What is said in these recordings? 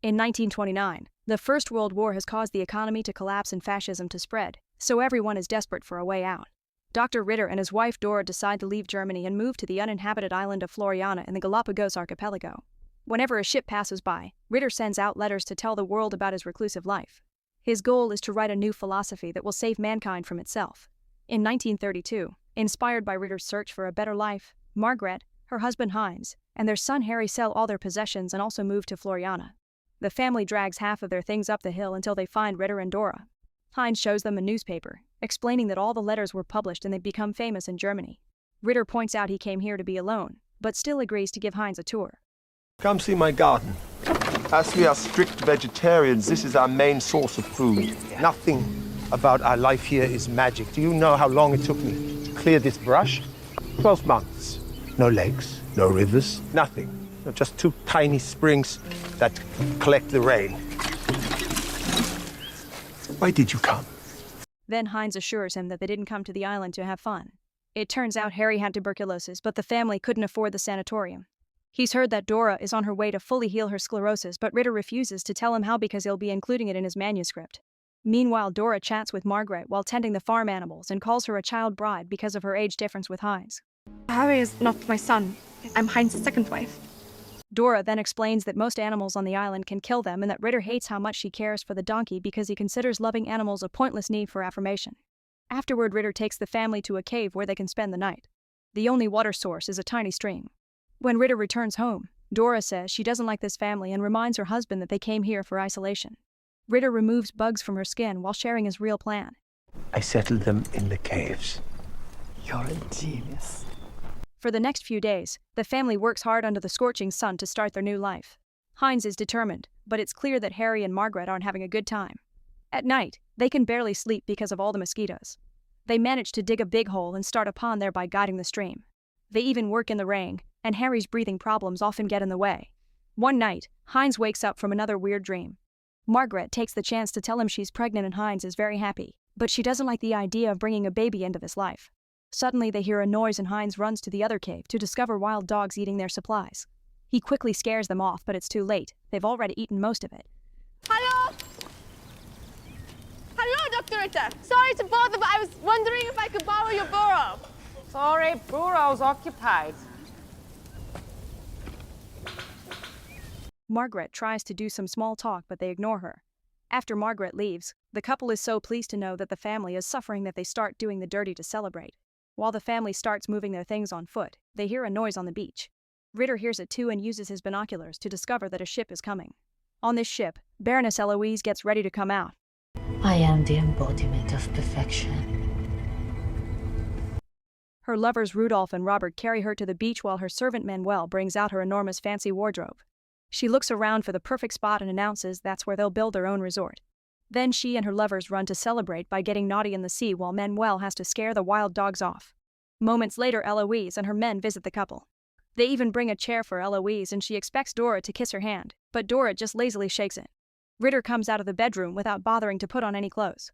In 1929, the First World War has caused the economy to collapse and fascism to spread, so everyone is desperate for a way out. Dr. Ritter and his wife Dora decide to leave Germany and move to the uninhabited island of Floreana in the Galápagos archipelago. Whenever a ship passes by, Ritter sends out letters to tell the world about his reclusive life. His goal is to write a new philosophy that will save mankind from itself. In 1932, inspired by Ritter's search for a better life, Margaret, her husband Heinz, and their son Harry sell all their possessions and also move to Floreana. The family drags half of their things up the hill until they find Ritter and Dora. Heinz shows them a newspaper, explaining that all the letters were published and they'd become famous in Germany. Ritter points out he came here to be alone, but still agrees to give Heinz a tour. Come see my garden. As we are strict vegetarians, this is our main source of food. Nothing about our life here is magic. Do you know how long it took me to clear this brush? 12 months. No lakes, no rivers, nothing. Just two tiny springs that collect the rain. Why did you come? Then Heinz assures him that they didn't come to the island to have fun. It turns out Harry had tuberculosis, but the family couldn't afford the sanatorium. He's heard that Dora is on her way to fully heal her sclerosis, but Ritter refuses to tell him how because he'll be including it in his manuscript. Meanwhile, Dora chats with Margaret while tending the farm animals and calls her a child bride because of her age difference with Heinz. Harry is not my son. I'm Heinz's second wife. Dora then explains that most animals on the island can kill them and that Ritter hates how much she cares for the donkey because he considers loving animals a pointless need for affirmation. Afterward, Ritter takes the family to a cave where they can spend the night. The only water source is a tiny stream. When Ritter returns home, Dora says she doesn't like this family and reminds her husband that they came here for isolation. Ritter removes bugs from her skin while sharing his real plan. I settled them in the caves. You're a genius. For the next few days, the family works hard under the scorching sun to start their new life. Heinz is determined, but it's clear that Harry and Margaret aren't having a good time. At night, they can barely sleep because of all the mosquitoes. They manage to dig a big hole and start a pond thereby guiding the stream. They even work in the rain, and Harry's breathing problems often get in the way. One night, Heinz wakes up from another weird dream. Margaret takes the chance to tell him she's pregnant and Heinz is very happy, but she doesn't like the idea of bringing a baby into this life. Suddenly they hear a noise and Heinz runs to the other cave to discover wild dogs eating their supplies. He quickly scares them off, but it's too late. They've already eaten most of it. Hello? Hello, Dr. Ritter. Sorry to bother, but I was wondering if I could borrow your burrow. Sorry, burrow's occupied. Margaret tries to do some small talk, but they ignore her. After Margaret leaves, the couple is so pleased to know that the family is suffering that they start doing the dirty to celebrate. While the family starts moving their things on foot, they hear a noise on the beach. Ritter hears it too and uses his binoculars to discover that a ship is coming. On this ship, Baroness Eloise gets ready to come out. I am the embodiment of perfection. Her lovers Rudolph and Robert carry her to the beach while her servant Manuel brings out her enormous fancy wardrobe. She looks around for the perfect spot and announces that's where they'll build their own resort. Then she and her lovers run to celebrate by getting naughty in the sea while Manuel has to scare the wild dogs off. Moments later, Eloise and her men visit the couple. They even bring a chair for Eloise and she expects Dora to kiss her hand, but Dora just lazily shakes it. Ritter comes out of the bedroom without bothering to put on any clothes.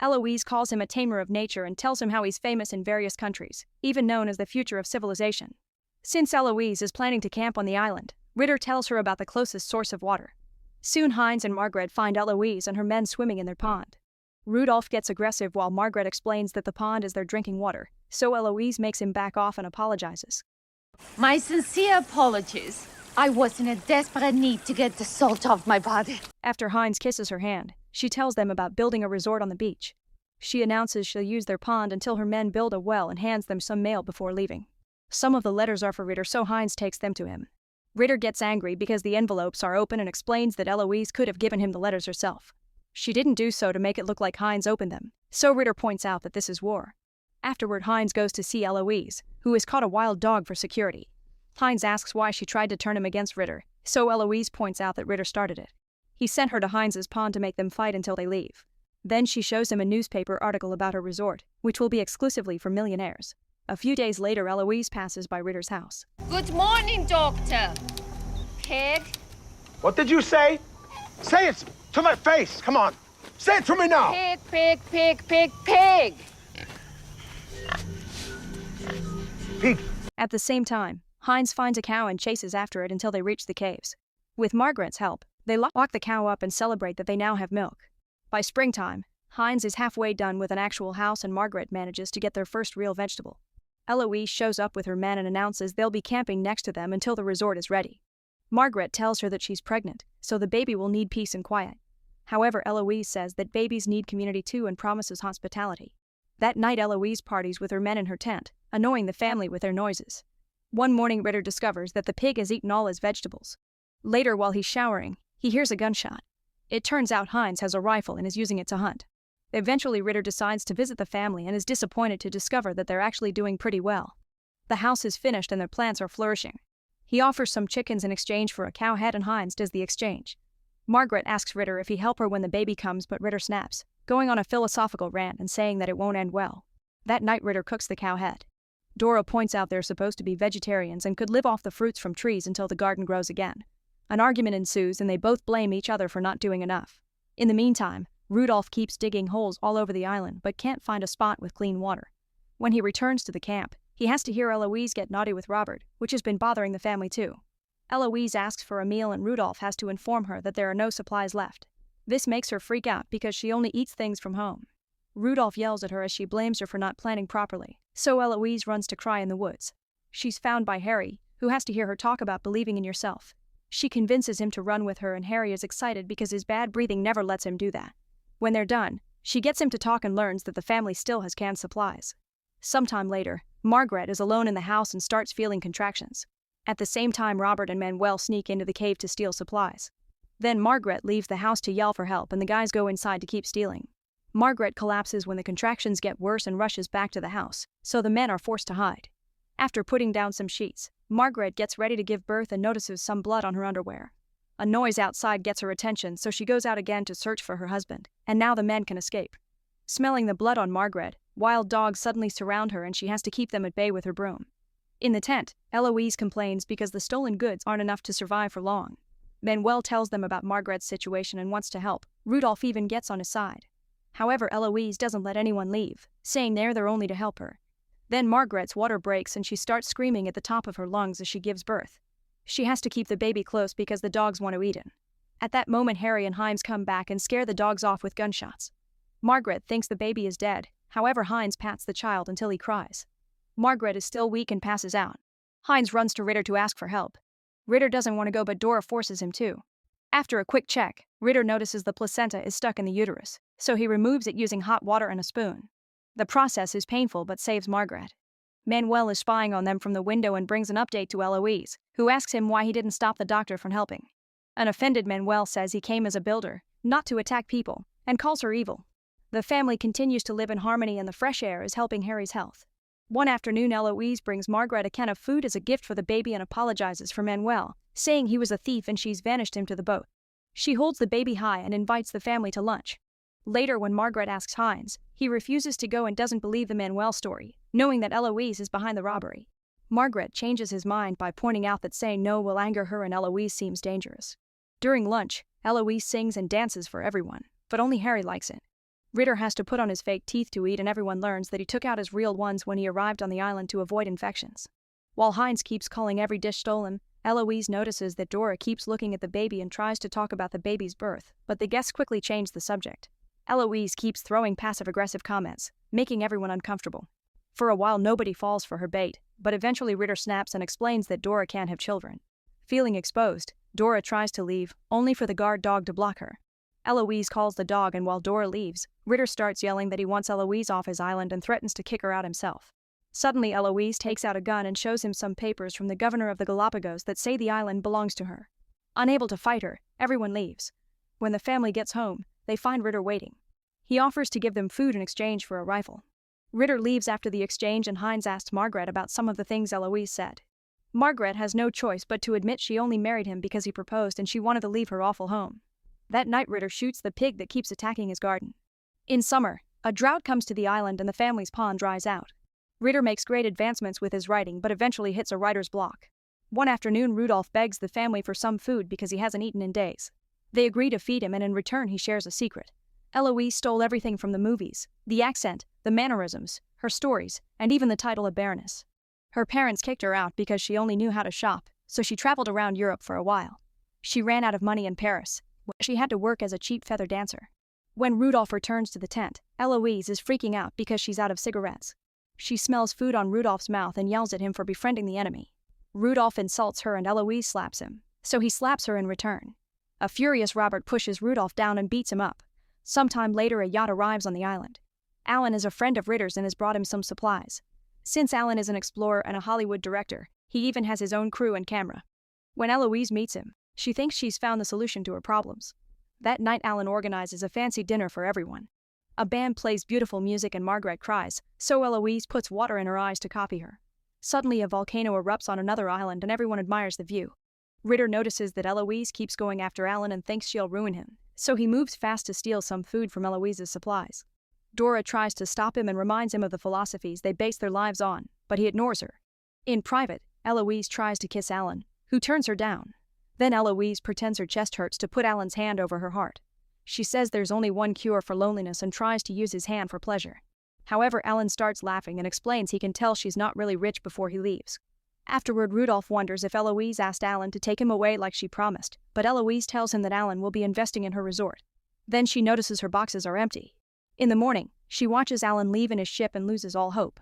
Eloise calls him a tamer of nature and tells him how he's famous in various countries, even known as the future of civilization. Since Eloise is planning to camp on the island, Ritter tells her about the closest source of water. Soon Heinz and Margaret find Eloise and her men swimming in their pond. Rudolph gets aggressive while Margaret explains that the pond is their drinking water, so Eloise makes him back off and apologizes. My sincere apologies. I was in a desperate need to get the salt off my body. After Heinz kisses her hand, she tells them about building a resort on the beach. She announces she'll use their pond until her men build a well and hands them some mail before leaving. Some of the letters are for Ritter, so Heinz takes them to him. Ritter gets angry because the envelopes are open and explains that Eloise could have given him the letters herself. She didn't do so to make it look like Heinz opened them, so Ritter points out that this is war. Afterward, Heinz goes to see Eloise, who has caught a wild dog for security. Heinz asks why she tried to turn him against Ritter, so Eloise points out that Ritter started it. He sent her to Heinz's pond to make them fight until they leave. Then she shows him a newspaper article about her resort, which will be exclusively for millionaires. A few days later, Eloise passes by Ritter's house. Good morning, Doctor. Pig? What did you say? Say it to my face. Come on. Say it to me now. Pig, pig, pig, pig, pig. Pig. At the same time, Heinz finds a cow and chases after it until they reach the caves. With Margaret's help, They lock the cow up and celebrate that they now have milk. By springtime, Heinz is halfway done with an actual house and Margaret manages to get their first real vegetable. Eloise shows up with her men and announces they'll be camping next to them until the resort is ready. Margaret tells her that she's pregnant, so the baby will need peace and quiet. However, Eloise says that babies need community too and promises hospitality. That night Eloise parties with her men in her tent, annoying the family with their noises. One morning Ritter discovers that the pig has eaten all his vegetables. Later, while he's showering, he hears a gunshot. It turns out Heinz has a rifle and is using it to hunt. Eventually Ritter decides to visit the family and is disappointed to discover that they're actually doing pretty well. The house is finished and their plants are flourishing. He offers some chickens in exchange for a cow head and Heinz does the exchange. Margaret asks Ritter if he help her when the baby comes, but Ritter snaps, going on a philosophical rant and saying that it won't end well. That night Ritter cooks the cow head. Dora points out they're supposed to be vegetarians and could live off the fruits from trees until the garden grows again. An argument ensues and they both blame each other for not doing enough. In the meantime, Rudolph keeps digging holes all over the island but can't find a spot with clean water. When he returns to the camp, he has to hear Eloise get naughty with Robert, which has been bothering the family too. Eloise asks for a meal and Rudolph has to inform her that there are no supplies left. This makes her freak out because she only eats things from home. Rudolph yells at her as she blames her for not planning properly, so Eloise runs to cry in the woods. She's found by Harry, who has to hear her talk about believing in yourself. She convinces him to run with her and Harry is excited because his bad breathing never lets him do that. When they're done, she gets him to talk and learns that the family still has canned supplies. Sometime later, Margaret is alone in the house and starts feeling contractions. At the same time, Robert and Manuel sneak into the cave to steal supplies. Then Margaret leaves the house to yell for help and the guys go inside to keep stealing. Margaret collapses when the contractions get worse and rushes back to the house, so the men are forced to hide. After putting down some sheets, Margaret gets ready to give birth and notices some blood on her underwear. A noise outside gets her attention, so she goes out again to search for her husband, and now the men can escape. Smelling the blood on Margaret, wild dogs suddenly surround her and she has to keep them at bay with her broom. In the tent, Eloise complains because the stolen goods aren't enough to survive for long. Manuel tells them about Margaret's situation and wants to help. Rudolph even gets on his side. However, Eloise doesn't let anyone leave, saying they're there only to help her. Then Margaret's water breaks and she starts screaming at the top of her lungs as she gives birth. She has to keep the baby close because the dogs want to eat it. At that moment, Harry and Heinz come back and scare the dogs off with gunshots. Margaret thinks the baby is dead, however Heinz pats the child until he cries. Margaret is still weak and passes out. Heinz runs to Ritter to ask for help. Ritter doesn't want to go but Dora forces him to. After a quick check, Ritter notices the placenta is stuck in the uterus, so he removes it using hot water and a spoon. The process is painful but saves Margaret. Manuel is spying on them from the window and brings an update to Eloise, who asks him why he didn't stop the doctor from helping. An offended Manuel says he came as a builder, not to attack people, and calls her evil. The family continues to live in harmony and the fresh air is helping Harry's health. One afternoon, Eloise brings Margaret a can of food as a gift for the baby and apologizes for Manuel, saying he was a thief and she's vanished him to the boat. She holds the baby high and invites the family to lunch. Later, when Margaret asks Heinz, he refuses to go and doesn't believe the Manuel story, knowing that Eloise is behind the robbery. Margaret changes his mind by pointing out that saying no will anger her and Eloise seems dangerous. During lunch, Eloise sings and dances for everyone, but only Harry likes it. Ritter has to put on his fake teeth to eat and everyone learns that he took out his real ones when he arrived on the island to avoid infections. While Heinz keeps calling every dish stolen, Eloise notices that Dora keeps looking at the baby and tries to talk about the baby's birth, but the guests quickly change the subject. Eloise keeps throwing passive-aggressive comments, making everyone uncomfortable. For a while nobody falls for her bait, but eventually Ritter snaps and explains that Dora can't have children. Feeling exposed, Dora tries to leave, only for the guard dog to block her. Eloise calls the dog and while Dora leaves, Ritter starts yelling that he wants Eloise off his island and threatens to kick her out himself. Suddenly Eloise takes out a gun and shows him some papers from the governor of the Galápagos that say the island belongs to her. Unable to fight her, everyone leaves. When the family gets home, they find Ritter waiting. He offers to give them food in exchange for a rifle. Ritter leaves after the exchange and Heinz asks Margaret about some of the things Eloise said. Margaret has no choice but to admit she only married him because he proposed and she wanted to leave her awful home. That night Ritter shoots the pig that keeps attacking his garden. In summer, a drought comes to the island and the family's pond dries out. Ritter makes great advancements with his writing but eventually hits a writer's block. One afternoon Rudolph begs the family for some food because he hasn't eaten in days. They agree to feed him and in return he shares a secret. Eloise stole everything from the movies, the accent, the mannerisms, her stories, and even the title of Baroness. Her parents kicked her out because she only knew how to shop, so she traveled around Europe for a while. She ran out of money in Paris. She had to work as a cheap feather dancer. When Rudolph returns to the tent, Eloise is freaking out because she's out of cigarettes. She smells food on Rudolph's mouth and yells at him for befriending the enemy. Rudolph insults her and Eloise slaps him, so he slaps her in return. A furious Robert pushes Rudolph down and beats him up. Sometime later, a yacht arrives on the island. Alan is a friend of Ritter's and has brought him some supplies. Since Alan is an explorer and a Hollywood director, he even has his own crew and camera. When Eloise meets him, she thinks she's found the solution to her problems. That night, Alan organizes a fancy dinner for everyone. A band plays beautiful music and Margaret cries, so Eloise puts water in her eyes to copy her. Suddenly, a volcano erupts on another island and everyone admires the view. Ritter notices that Eloise keeps going after Alan and thinks she'll ruin him, so he moves fast to steal some food from Eloise's supplies. Dora tries to stop him and reminds him of the philosophies they base their lives on, but he ignores her. In private, Eloise tries to kiss Alan, who turns her down. Then Eloise pretends her chest hurts to put Alan's hand over her heart. She says there's only one cure for loneliness and tries to use his hand for pleasure. However, Alan starts laughing and explains he can tell she's not really rich before he leaves. Afterward, Rudolph wonders if Eloise asked Alan to take him away like she promised, but Eloise tells him that Alan will be investing in her resort. Then she notices her boxes are empty. In the morning, she watches Alan leave in his ship and loses all hope.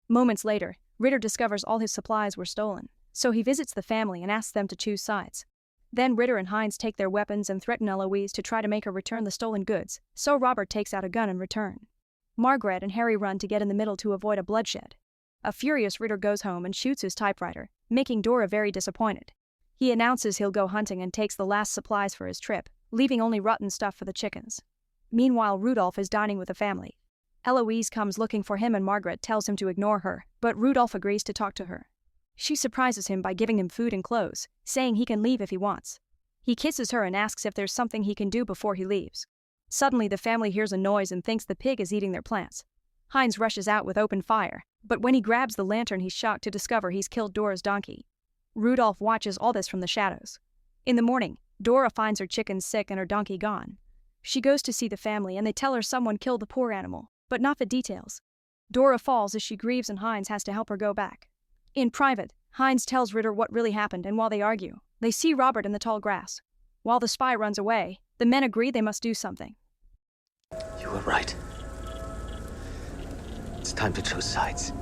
Moments later, Ritter discovers all his supplies were stolen, so he visits the family and asks them to choose sides. Then Ritter and Heinz take their weapons and threaten Eloise to try to make her return the stolen goods, so Robert takes out a gun in return. Margaret and Harry run to get in the middle to avoid a bloodshed. A furious Ritter goes home and shoots his typewriter, making Dora very disappointed. He announces he'll go hunting and takes the last supplies for his trip, leaving only rotten stuff for the chickens. Meanwhile, Rudolph is dining with the family. Eloise comes looking for him and Margaret tells him to ignore her, but Rudolph agrees to talk to her. She surprises him by giving him food and clothes, saying he can leave if he wants. He kisses her and asks if there's something he can do before he leaves. Suddenly, the family hears a noise and thinks the pig is eating their plants. Heinz rushes out with open fire, but when he grabs the lantern, he's shocked to discover he's killed Dora's donkey. Rudolph watches all this from the shadows. In the morning, Dora finds her chickens sick and her donkey gone. She goes to see the family and they tell her someone killed the poor animal, but not the details. Dora falls as she grieves and Heinz has to help her go back. In private, Heinz tells Ritter what really happened, and while they argue, they see Robert in the tall grass. While the spy runs away, the men agree they must do something. You were right. It's time to choose sides.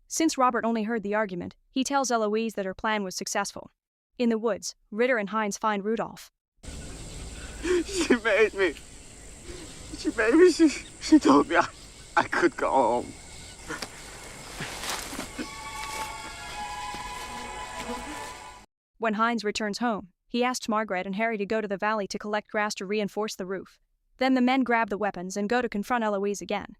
Since Robert only heard the argument, he tells Eloise that her plan was successful. In the woods, Ritter and Heinz find Rudolph. She made me. She told me I could go home. When Heinz returns home, he asks Margaret and Harry to go to the valley to collect grass to reinforce the roof. Then the men grab the weapons and go to confront Eloise again.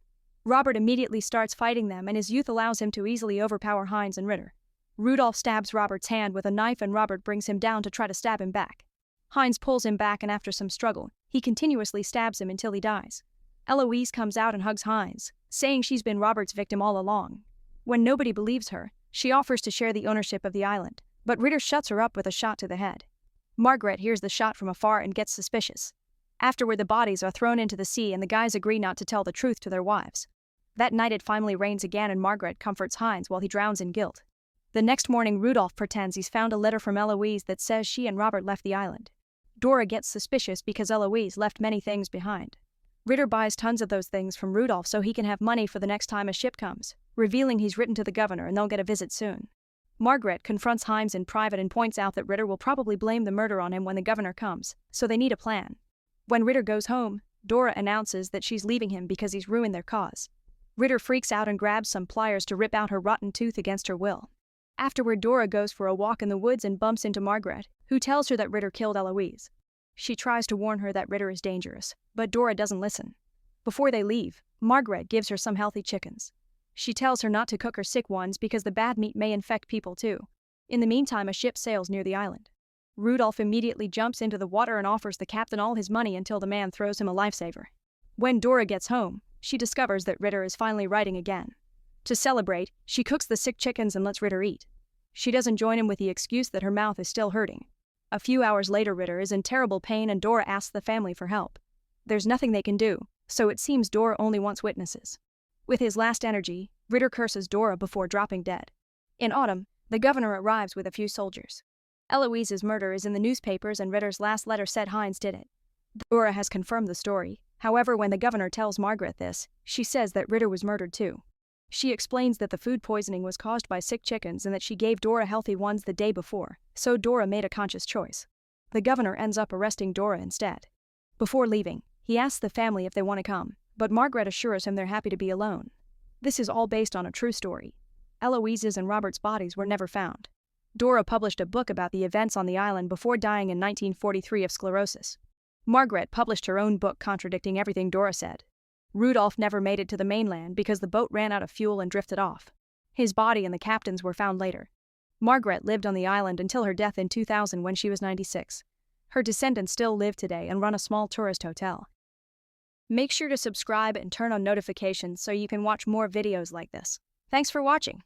Robert immediately starts fighting them and his youth allows him to easily overpower Heinz and Ritter. Rudolph stabs Robert's hand with a knife and Robert brings him down to try to stab him back. Heinz pulls him back and after some struggle, he continuously stabs him until he dies. Eloise comes out and hugs Heinz, saying she's been Robert's victim all along. When nobody believes her, she offers to share the ownership of the island, but Ritter shuts her up with a shot to the head. Margaret hears the shot from afar and gets suspicious. Afterward, the bodies are thrown into the sea and the guys agree not to tell the truth to their wives. That night it finally rains again and Margaret comforts Heinz while he drowns in guilt. The next morning, Rudolph pretends he's found a letter from Eloise that says she and Robert left the island. Dora gets suspicious because Eloise left many things behind. Ritter buys tons of those things from Rudolph so he can have money for the next time a ship comes, revealing he's written to the governor and they'll get a visit soon. Margaret confronts Heinz in private and points out that Ritter will probably blame the murder on him when the governor comes, so they need a plan. When Ritter goes home, Dora announces that she's leaving him because he's ruined their cause. Ritter freaks out and grabs some pliers to rip out her rotten tooth against her will. Afterward, Dora goes for a walk in the woods and bumps into Margaret, who tells her that Ritter killed Eloise. She tries to warn her that Ritter is dangerous, but Dora doesn't listen. Before they leave, Margaret gives her some healthy chickens. She tells her not to cook her sick ones because the bad meat may infect people too. In the meantime, a ship sails near the island. Rudolph immediately jumps into the water and offers the captain all his money until the man throws him a lifesaver. When Dora gets home, she discovers that Ritter is finally writing again. To celebrate, she cooks the sick chickens and lets Ritter eat. She doesn't join him with the excuse that her mouth is still hurting. A few hours later, Ritter is in terrible pain and Dora asks the family for help. There's nothing they can do, so it seems Dora only wants witnesses. With his last energy, Ritter curses Dora before dropping dead. In autumn, the governor arrives with a few soldiers. Eloise's murder is in the newspapers and Ritter's last letter said Heinz did it. Dora has confirmed the story. However, when the governor tells Margaret this, she says that Ritter was murdered too. She explains that the food poisoning was caused by sick chickens and that she gave Dora healthy ones the day before, so Dora made a conscious choice. The governor ends up arresting Dora instead. Before leaving, he asks the family if they want to come, but Margaret assures him they're happy to be alone. This is all based on a true story. Eloise's and Robert's bodies were never found. Dora published a book about the events on the island before dying in 1943 of sclerosis. Margaret published her own book contradicting everything Dora said. Rudolph never made it to the mainland because the boat ran out of fuel and drifted off. His body and the captain's were found later. Margaret lived on the island until her death in 2000 when she was 96. Her descendants still live today and run a small tourist hotel. Make sure to subscribe and turn on notifications so you can watch more videos like this. Thanks for watching.